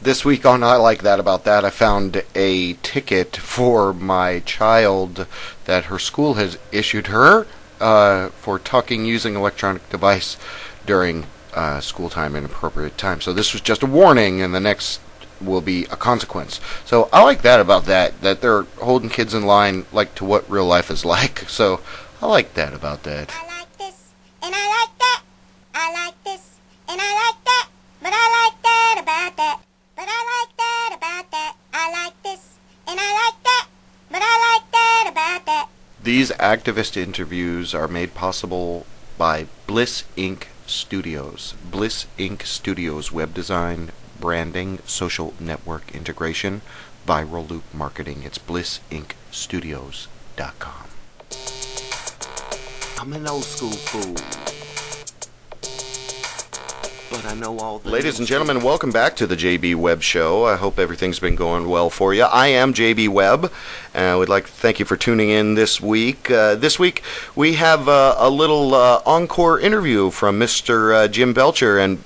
This week on I Like That About That, I found a ticket for my child that her school has issued her for talking using electronic device during school time and appropriate time. So this was just a warning, and the next will be a consequence. So I like that about that they're holding kids in line like to what real life is like. So I like that about that. I like this, and I like that. I like this, and I like that. But I like that about that. But I like that about that. I like this, and I like that. But I like that about that. These activist interviews are made possible by Bliss Inc. Studios. Bliss Inc. Studios web design, branding, social network integration, viral loop marketing. It's blissinc.studios.com. I'm an old school fool, but I know all the... Ladies and gentlemen, welcome back to the JB Webb Show. I hope everything's been going well for you. I am JB Webb, and I would like to thank you for tuning in this week. This week, we have a little encore interview from Mr. Jim Belcher, and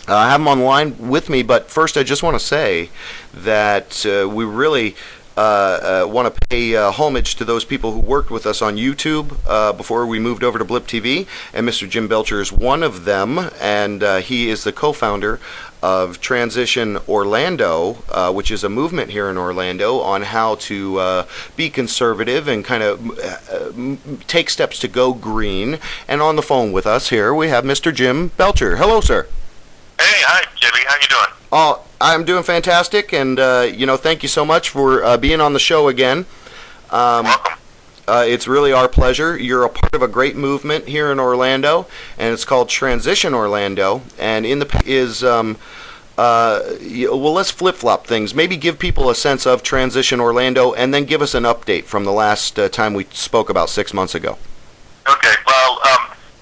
I have him on the line with me, but first I just want to say that we really want to pay homage to those people who worked with us on YouTube before we moved over to Blip TV, and Mr. Jim Belcher is one of them, and he is the co-founder of Transition Orlando, which is a movement here in Orlando on how to be conservative and kind of take steps to go green. And on the phone with us here, we have Mr. Jim Belcher. Hello, sir. Hey, hi, Jimmy. How you doing? Oh, I'm doing fantastic, and thank you so much for being on the show again. Welcome. It's really our pleasure. You're a part of a great movement here in Orlando, and it's called Transition Orlando. And in the let's flip-flop things. Maybe give people a sense of Transition Orlando, and then give us an update from the last time we spoke about 6 months ago. Okay. Well,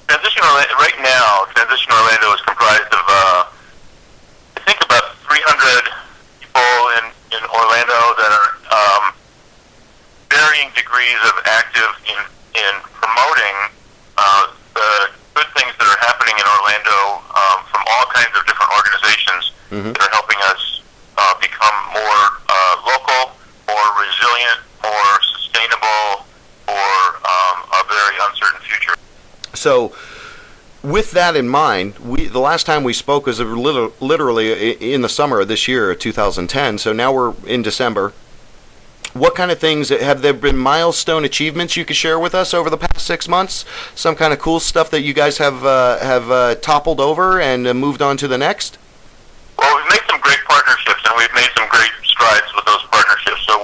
Transition Orlando is comprised of I think about 300 people in Orlando that are varying degrees of active in promoting the good things that are happening in Orlando from all kinds of different organizations that are helping us become more local, more resilient, more sustainable for a very uncertain future. So, with that in mind, the last time we spoke was literally in the summer of this year, 2010. So now we're in December. What kind of things have there been milestone achievements you could share with us over the past 6 months? Some kind of cool stuff that you guys have toppled over and moved on to the next? Well, we've made some great partnerships, and we've made some great strides with those partnerships. So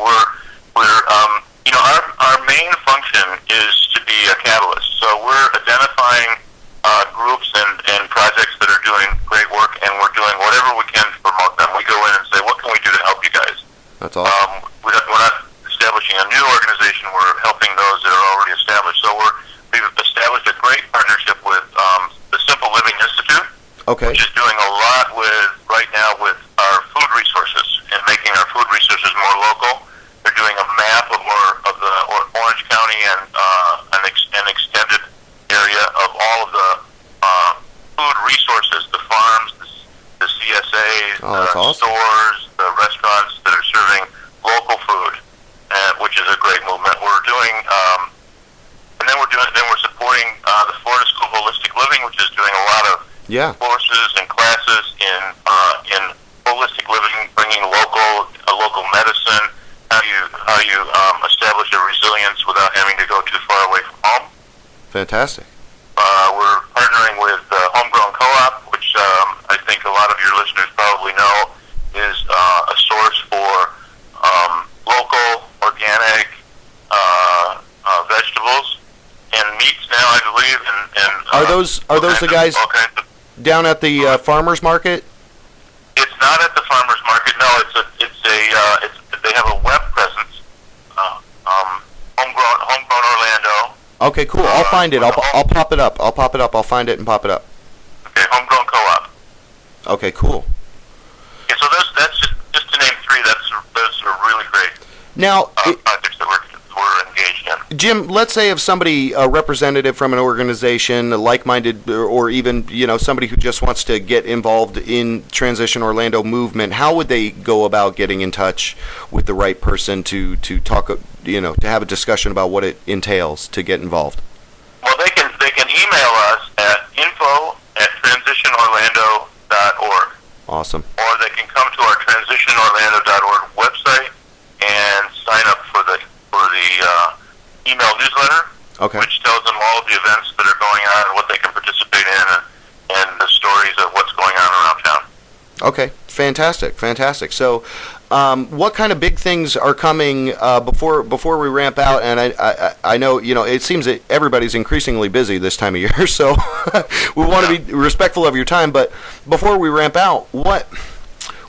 our main function is to be a catalyst. So we're identifying groups and projects that are doing great work, and we're doing whatever we can to promote them. We go in and say, what can we do to help you guys? That's awesome. We're not establishing a new organization. We're helping those that are already established. So we've established a great partnership with the Simple Living Institute, which is doing a lot right now with our food resources and making our food resources more local. They're doing a map of the Orange County and an extended area of all of the food resources, the farms, the CSAs, stores, the restaurants that are serving local food, which is a great movement. We're doing, and then we're supporting the Florida School of Holistic Living, which is doing a lot of courses and classes in holistic living, bringing local medicine, how you establish a resilience without having to go too far away from home. Fantastic. We're partnering with Homegrown Co-op, which I think a lot of your listeners probably know is a source for local, organic vegetables and meats now, I believe. Are those the guys down at the farmers market? It's not at the farmers market. No, they have a web presence. Homegrown Orlando. Okay, cool. I'll find it. I'll pop it up. I'll find it and pop it up. Okay, Homegrown Co-op. Okay, cool. Okay, so that's just to name three. Those are really great. Now, projects that we're engaged in. Jim, let's say if somebody, a representative from an organization, a like-minded, or even, somebody who just wants to get involved in Transition Orlando movement, how would they go about getting in touch with the right person to talk, to have a discussion about what it entails to get involved? Well, they can email us at info@transitionorlando.org. Awesome. Or they can come to our transitionorlando.org website and sign up for the email newsletter, which tells them all of the events that are going on and what they can participate in and the stories of what's going on around town. Okay, fantastic. So, what kind of big things are coming before we ramp out? And I know it seems that everybody's increasingly busy this time of year, so we want to be respectful of your time. But before we ramp out, what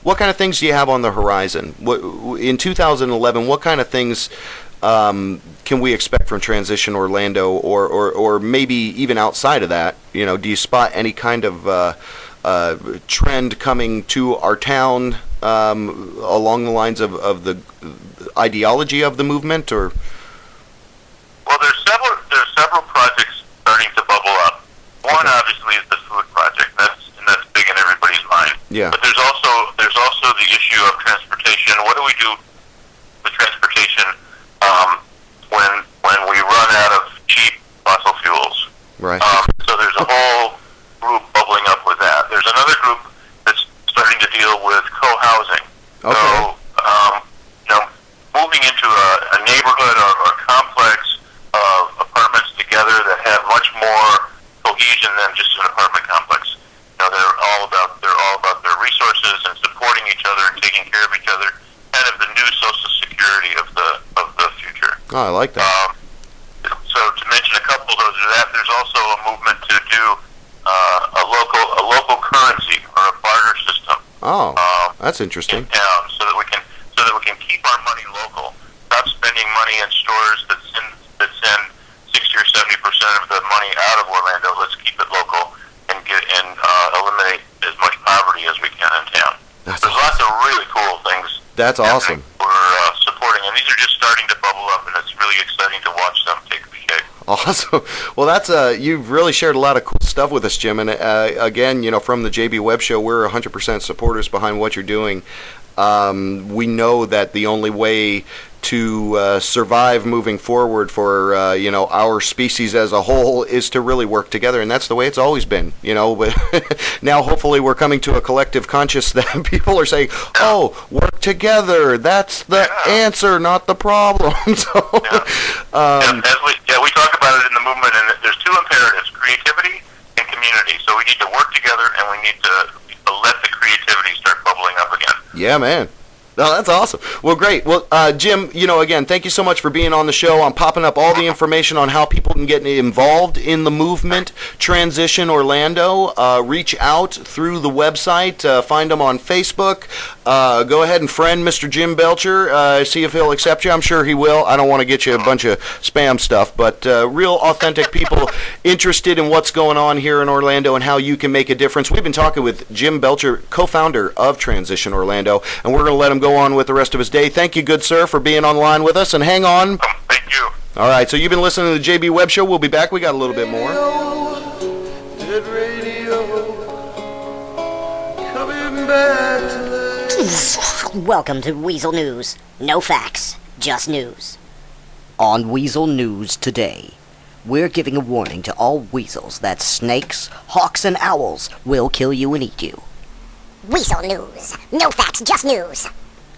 kind of things do you have on the horizon? In 2011, what kind of things can we expect from Transition Orlando, or maybe even outside of that? Do you spot any kind of trend coming to our town along the lines of the ideology of the movement, or? Well, there's several projects starting to bubble up. One obviously is the food project. That's big in everybody's mind. Yeah. But there's also the issue of transportation. What do we do with transportation when we run out of cheap fossil fuels? Right. So there's a whole group bubbling up with that. There's another group that's starting to deal with co-housing. Okay. So, moving into a neighborhood or complex of apartments together that have much more cohesion than just an apartment complex. They're all about their resources and supporting each other and taking care of each other. Kind of the new social security of the future. Oh, I like that. So to mention a couple of those, there's also a movement to do a local currency or a barter system. Oh, that's interesting. In town, so that we can keep our money local. Stop spending money in stores that send 60 or 70% of the money out of Orlando. Let's keep it local and eliminate as much poverty as we can in town. There's lots of really cool things. That's awesome. We're supporting, and these are just starting to bubble up, and it's really exciting to watch them take shape. Awesome. Well, that's you've really shared a lot of cool stuff with us, Jim. And again, from the JB Web Show, we're 100% supporters behind what you're doing. We know that the only way to survive moving forward for our species as a whole is to really work together, and that's the way it's always been. But now hopefully we're coming to a collective conscious that people are saying, "Oh, work together. That's the answer, not the problem." So, we talk about it in the movement, and there's two imperatives: creativity and community. So we need to work together, and we need to let the creativity start bubbling up again. Yeah, man. No, that's awesome. Well, great. Well, Jim, again, thank you so much for being on the show. I'm popping up all the information on how people can get involved in the movement, Transition Orlando. Reach out through the website. Find them on Facebook. Go ahead and friend Mr. Jim Belcher. See if he'll accept you. I'm sure he will. I don't want to get you a bunch of spam stuff, but real authentic people interested in what's going on here in Orlando and how you can make a difference. We've been talking with Jim Belcher, co-founder of Transition Orlando, and we're going to let him go on with the rest of his day. Thank you, good sir, for being online with us, and hang on. Thank you. All right, so you've been listening to the JB Web Show. We'll be back. We got a little bit more. Welcome to Weasel News. No facts, just news. On Weasel News today, we're giving a warning to all weasels that snakes, hawks, and owls will kill you and eat you. Weasel News. No facts, just news.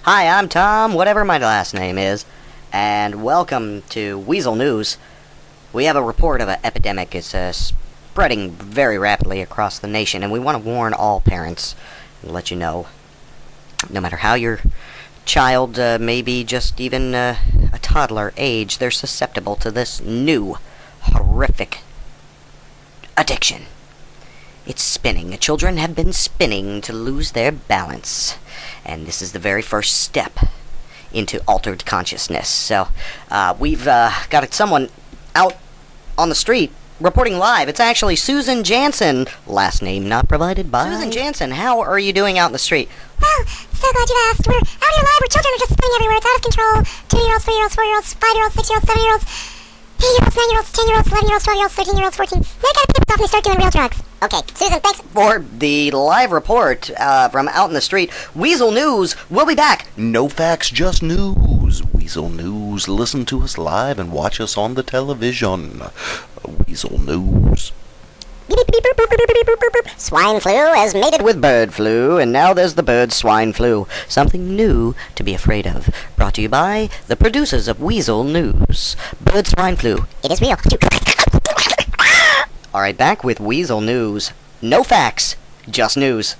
Hi, I'm Tom, whatever my last name is, and welcome to Weasel News. We have a report of an epidemic. It's spreading very rapidly across the nation, and we want to warn all parents and let you know, no matter how your child may be just even a toddler age, they're susceptible to this new, horrific addiction. It's spinning. Children have been spinning to lose their balance. And this is the very first step into altered consciousness. So, we've got someone out on the street reporting live. It's actually Susan Jansen. Last name not provided by... Susan Jansen, how are you doing out in the street? Well, so glad you asked. We're out here live where children are just spinning everywhere. It's out of control. 2-year-olds, 3-year-olds, 4-year-olds, 5-year-olds, 6-year-olds, 7-year-olds. 8-year-olds, 9-year-olds, 10-year-olds, 11-year-olds, 12-year-olds, 13-year-olds, 14. They gotta pay off and they start doing real drugs. Okay, Susan, thanks. For the live report from out in the street, Weasel News, we'll be back. No facts, just news. Weasel News. Listen to us live and watch us on the television. Weasel News. Swine flu has mated With bird flu, and now there's the bird swine flu. Something new to be afraid of. Brought to you by the producers of Weasel News. Bird swine flu. It is real. Alright, back with Weasel News. No facts, just news.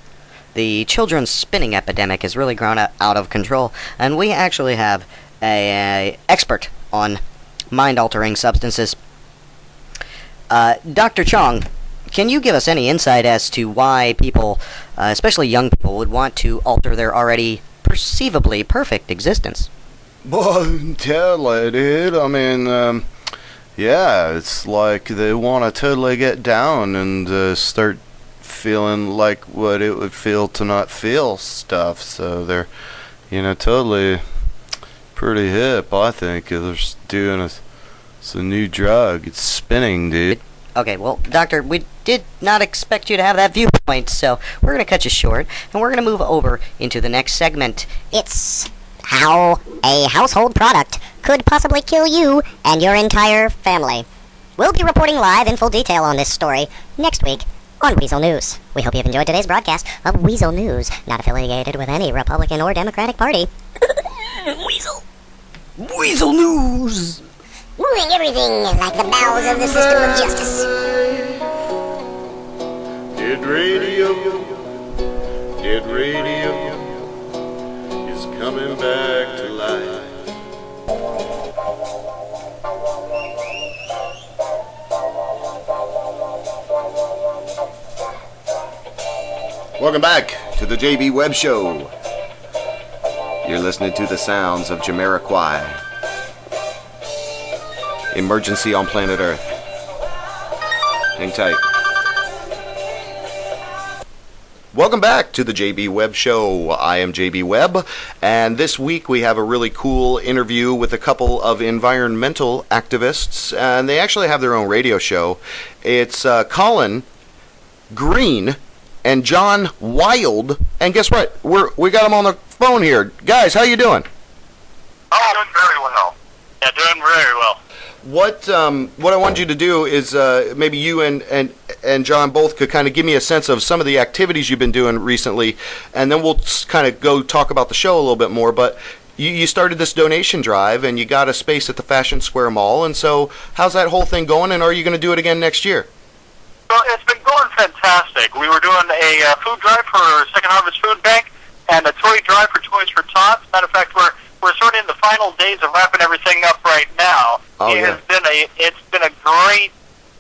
The children's spinning epidemic has really grown out of control, and we actually have a expert on mind-altering substances. Dr. Chong, can you give us any insight as to why people, especially young people, would want to alter their already perceivably perfect existence? Well, totally, dude. I mean, yeah, it's like they want to totally get down and start feeling like what it would feel to not feel stuff. So they're, totally pretty hip, I think. They're doing it's a new drug. It's spinning, dude. Okay, well, Doctor, we did not expect you to have that viewpoint, so we're going to cut you short, and we're going to move over into the next segment. It's how a household product could possibly kill you and your entire family. We'll be reporting live in full detail on this story next week on Weasel News. We hope you've enjoyed today's broadcast of Weasel News, not affiliated with any Republican or Democratic Party. Weasel News! Moving everything like the bowels of the system of justice. Dead radio is coming back to life. Welcome back to the JB Web Show. You're listening to the sounds of Jamiroquai. Emergency on planet Earth. Hang tight. Welcome back to the JB Webb Show. I am JB Webb, and this week we have a really cool interview with a couple of environmental activists, and they actually have their own radio show. It's Colin Green and John Wild, and guess what? We got them on the phone here. Guys, how you doing? Oh, doing very well. Yeah, doing very well. What I wanted you to do is maybe you and John both could kind of give me a sense of some of the activities you've been doing recently, and then we'll kind of go talk about the show a little bit more. But you started this donation drive, and you got a space at the Fashion Square Mall, and so how's that whole thing going, and are you going to do it again next year? Well, it's been going fantastic. We were doing a food drive for Second Harvest Food Bank and a toy drive for Toys for Tots. Matter of fact, we're sort of in the final days of wrapping everything up right now. Oh, it's been a great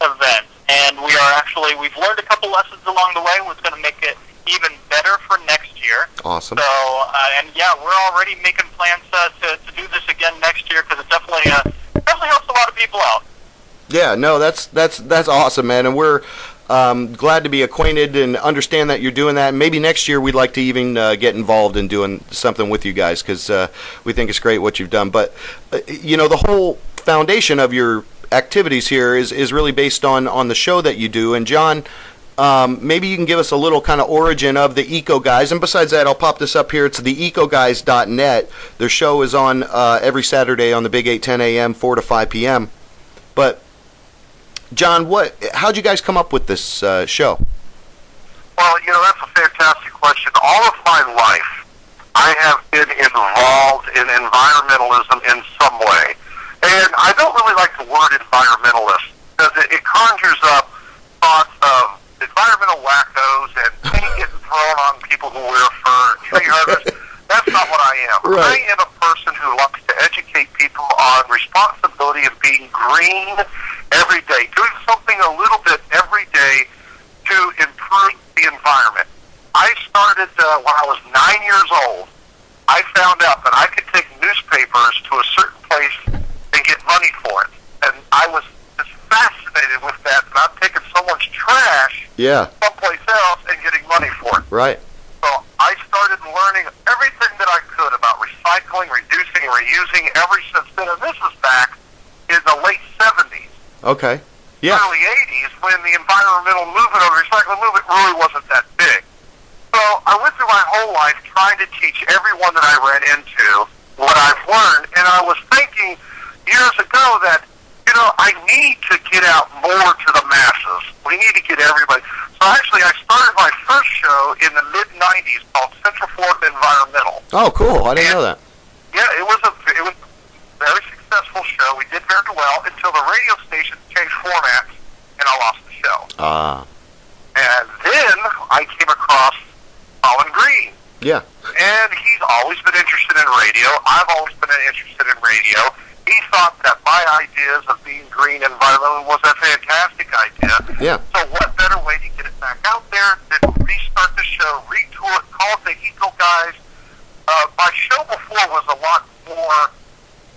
event, and we've learned a couple lessons along the way. What's going to make it even better for next year. Awesome. So, we're already making plans to do this again next year because it definitely helps a lot of people out. Yeah, no, that's awesome, man, and we're glad to be acquainted and understand that you're doing that. Maybe next year we'd like to even get involved in doing something with you guys because we think it's great what you've done. But the whole foundation of your activities here is really based on the show that you do. And John, maybe you can give us a little kind of origin of the Eco Guys. And besides that, I'll pop this up here. It's the ecoguys.net. Their show is on every Saturday on the Big 8, 10 a.m., 4 to 5 p.m. But John, how'd you guys come up with this show? Well, that's a fantastic question. All of my life, I have been involved in environmentalism in some way. And I don't really like the word environmentalist because it conjures up thoughts of environmental wackos and paint getting thrown on people who wear fur and tree huggers. That's not what I am. Right. I am a person who likes to educate people on responsibility of being green every day, doing something a little bit every day to improve the environment. I started when I was 9 years old. I found out that I could take newspapers to a certain place and get money for it. And I was just fascinated with that. And I'm taking someone's trash someplace else and getting money for it. Right. So I started learning everything that I could about recycling, reducing, reusing ever since then. And this was back in the late 70s. Okay. Yeah. Early 80s, when the environmental movement or the recycling movement really wasn't that big. So I went through my whole life trying to teach everyone that I ran into what I've learned, and I was thinking years ago that, I need to get out more to the masses. We need to get everybody. So actually, I started my first show in the mid-90s called Central Florida Environmental. Oh, cool. I didn't know that. Yeah, it was a very successful show. We did very well until the radio stations changed formats, and I lost the show. And then I came across Colin Green. Yeah. And he's always been interested in radio. I've always been interested in radio. He thought that my ideas of being green environmental was a fantastic idea. Yeah. So what better way to get it back out there than restart the show, retool it, call it the Eco Guys. My show before was a lot more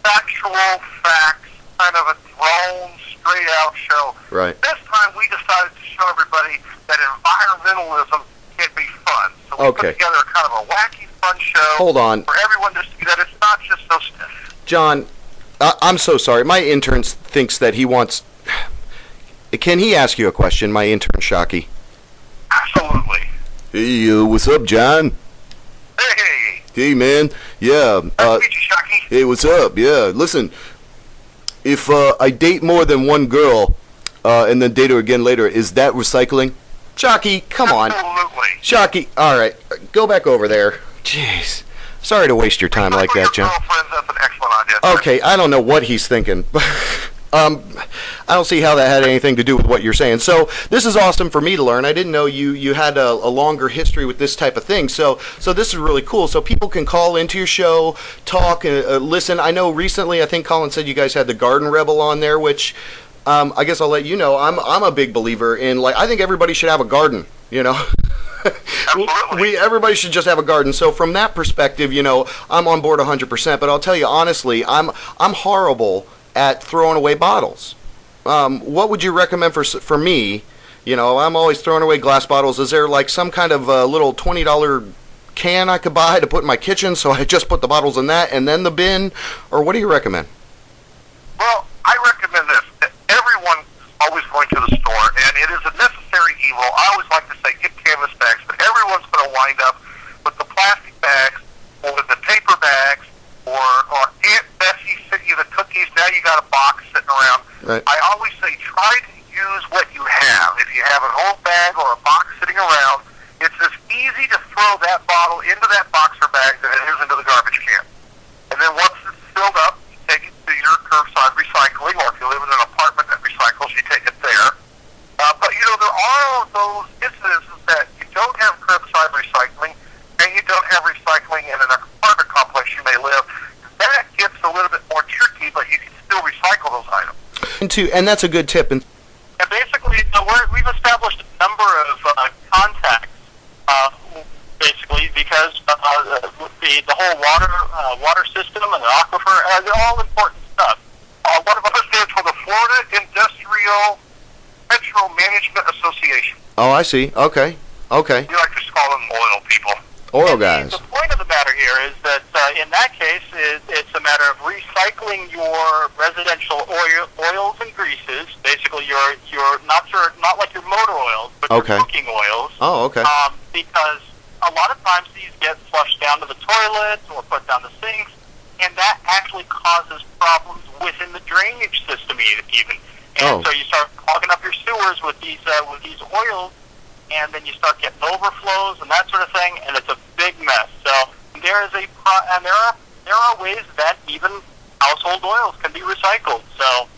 factual facts, kind of a thrown, straight-out show. Right. This time we decided to show everybody that environmentalism can be fun. So we put together kind of a wacky, fun show. Hold on. For everyone to see that it's not just so stiff. John, I'm so sorry. My intern thinks that he wants... Can he ask you a question, my intern, Shaky? Absolutely. Hey, what's up, John? Hey. Hey, man. Yeah. Nice to meet you, Shaky. Hey, what's up? Yeah, listen. If I date more than one girl and then date her again later, is that recycling? Shaky, come on. Absolutely. Shaky, all right. Go back over there. Jeez. Sorry to waste your time like that, John. That's an excellent idea. Okay, I don't know what he's thinking. I don't see how that had anything to do with what you're saying. So this is awesome for me to learn. I didn't know you had a longer history with this type of thing. So this is really cool. So people can call into your show, talk, listen. I know recently, I think Colin said you guys had the Garden Rebel on there, which I guess I'll let you know. I'm a big believer in, I think everybody should have a garden, Absolutely. Everybody should just have a garden. So from that perspective, I'm on board 100%. But I'll tell you honestly, I'm horrible at throwing away bottles. What would you recommend for me? I'm always throwing away glass bottles. Is there some kind of little $20 can I could buy to put in my kitchen, so I just put the bottles in that and then the bin? Or what do you recommend? Well, I recommend this. Everyone always going to the store, and it is a necessary evil. I always like to say get canvas bags, but everyone's going to wind up with the plastic bags or with the paper bags or Aunt Bessie sent you the cookies, now you got a box sitting around. Right. I always say try to use what you have. If you have an old bag or a box sitting around, it's as easy to throw that bottle into that boxer bag than it is into the garbage can. And then once it's filled up, you take it to your curbside recycling, or if you live in an apartment that recycles, you take it there. But there are those incidences that you don't have curbside recycling, and you don't have recycling in an apartment complex you may live. That gets a little bit more tricky, but you can still recycle those items. And that's a good tip. And basically, we've established a number of contacts, basically, because the whole water system and the aquifer, they're all important stuff. One of us stands for the Florida Industrial Petro Management Association. oh, I see. Okay. We like to just call them oil people. Oil guys. The point of the matter here is that in that case, it's a matter of recycling your residential oils and greases. Basically, your not like your motor oils, but your cooking oils. Oh, okay. Because a lot of times these get flushed down to the toilet or put down the sinks, and that actually causes problems within the drainage system even. And so you start clogging up your sewers with these oils. And then you start getting overflows and that sort of thing, and it's a big mess. So there are ways that even household oils can be recycled. So.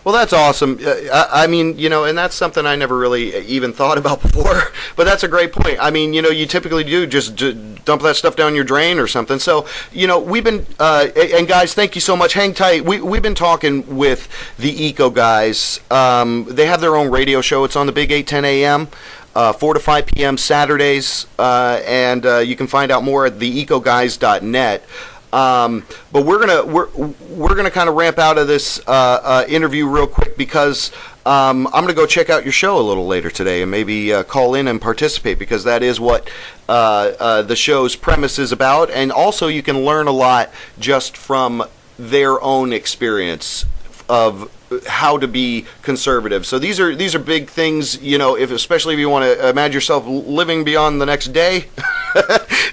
Well, that's awesome. I mean, and that's something I never really even thought about before. But that's a great point. I mean, you typically do just dump that stuff down your drain or something. So, we've been, and guys, thank you so much. Hang tight. We've been talking with the Eco Guys. They have their own radio show. It's on the Big 810 AM. 4 to 5 p.m. Saturdays, and you can find out more at theecoguys.net. But we're gonna kind of ramp out of this interview real quick because I'm gonna go check out your show a little later today and maybe call in and participate, because that is what the show's premise is about, and also you can learn a lot just from their own experience of how to be conservative. So these are big things, you know, especially if you want to imagine yourself living beyond the next day.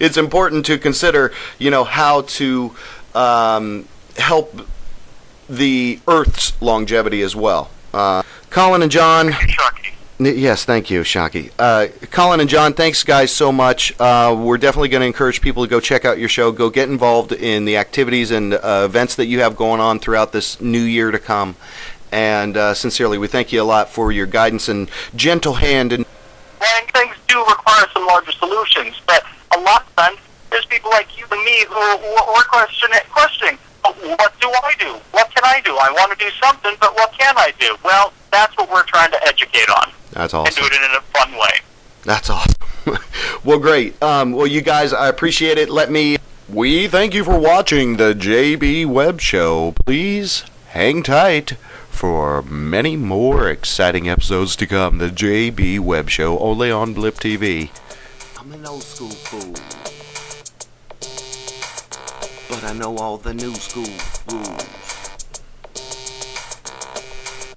It's important to consider, you know, how to help the Earth's longevity as well. Colin and John. Shaky. Yes, thank you, Shaky. Colin and John, thanks, guys, so much. We're definitely going to encourage people to go check out your show, go get involved in the activities and events that you have going on throughout this new year to come. And sincerely, we thank you a lot for your guidance and gentle hand. And things do require some larger solutions, but a lot of times there's people like you and me who are questioning, what do I do? What can I do? I want to do something, but what can I do? Well, that's what we're trying to educate on. That's awesome. And do it in a fun way. That's awesome. Well, great. Well, you guys, I appreciate it. We thank you for watching the JB Web Show. Please hang tight for many more exciting episodes to come. The JB Web Show, only on Blip TV. I'm an old school fool, but I know all the new school rules.